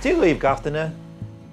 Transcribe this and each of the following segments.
Díomh gatainna,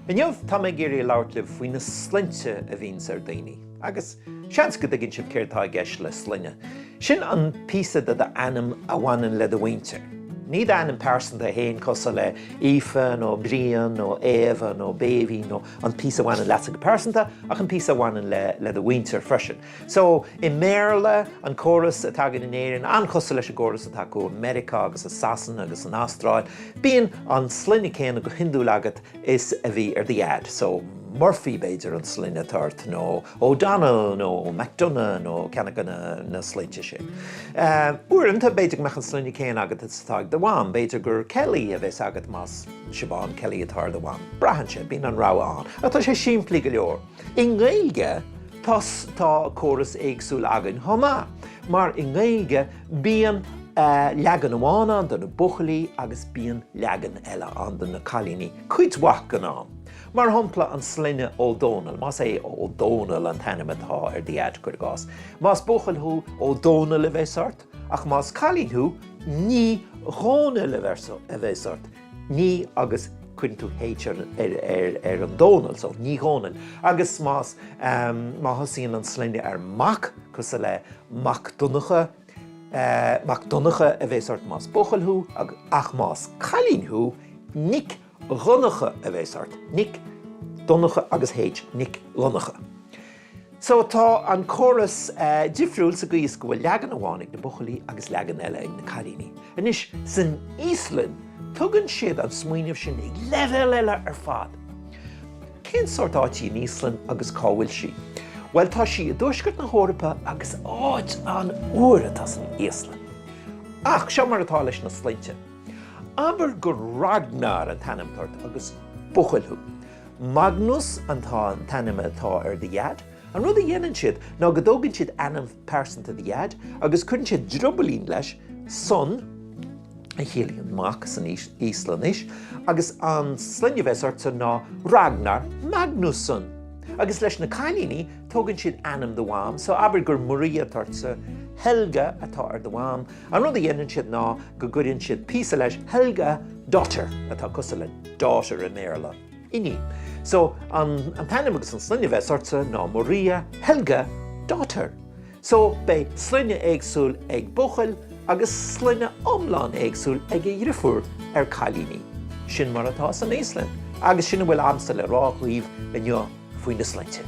inniuh tá mé géirí labhartlibh faoin na slinte a bhíonn ar daoine. Agus seans go dtuginn sibh céirtá gceist le sline. Sin an píosa de anam a bhaineann le do bhainte. Ní anam persanta héin cosa le Aoife nó Brian nó Éva nó Béví nó an píosa bhaineann leasa go persanta ach an píosa bhaineann le do bhainte freisin. So I méarla an córas atá in éireann an cosa leis a córas atá go America agus a Sasan agus an Astráil, bíonn an sline céanna go hindú leagat is a bhí ar d'iad. So Murphy beidir an sline tart nó O'Donnell nó McDonough nó ceanna na slinte sin. Uaireanta beidir meach an sline céan agat atá de bhám, beidir gur Kelly a bheits agat más Siobhan Kelly atá de bhám. Brahanse bín an rá an. Atá sé siimplí go leor. I Gaeilge tá córas éagsúil agan thomá, mar I Gaeilge bíonn leagan amháin an don na buchalaí agus bíonn leagan eile an don na cailíní cuid gan am. Mar thompla an sline O'Donnell, más é O'Donnell an tanimetá ar d'iad chuir gás. Más buchailthú O'Donnell a bheith sort, ach más cailínthú ní Ghónaill a bheith sort. Ní agus chuinn tú héit ar an Donnell, so ní Ghónaill. Agus más má thosaíonn an sline ar Mac, cosa le MacDonagha a bheith sort más buchailthú, ach más cailínthú Nic Runnacha a bheith sort. Nic Donnacha agus héit Nic Runnacha. So tá an choras difriúil sa gcuis go bhfuil leagan amháin na buchalaí agus leagan eile ag na cailíní. Anois san Íslann tugann siad an smaoinemh sin ag leibhéal eile ar fad. Cén sort áití in Íslann agus cá bhfuil si? Well, tá si a dúisgurt na hórappa agus áit an uaireanta san Íslann. Ach, seo mar atá leis na slinte. Aber gur Ragnar an tanimtart agus buchailthú. Magnus an tanim atá ar d'iad, an rud a dhéanann siad ná go dtógann siad anam persanta d'iad, agus chuann siad drobbalín leis son a chéalaíonn Mac san Íslannis, agus an sline bheith sorta ná Ragnar Magnusson. Agus leis na cailíní tógann siad anam do bhám, so aber gur Maria tartsa Helga atá ar do bhám. An rud a dhéanann siad ná go gcuireann siad píosa leis Helga daughter atá cosa le daughter in méarla. Iní. So an tanim agus an sline bheith sorta ná Maria Helga daughter. So bei sline éagsúil ag buchail agus sline omláin éagsúil ag a dheirfiúr ar cailíní. Sin mar atá san Íslann. Agus sin bhfuil amstal le ráchaíomh inniu faoin na slinte.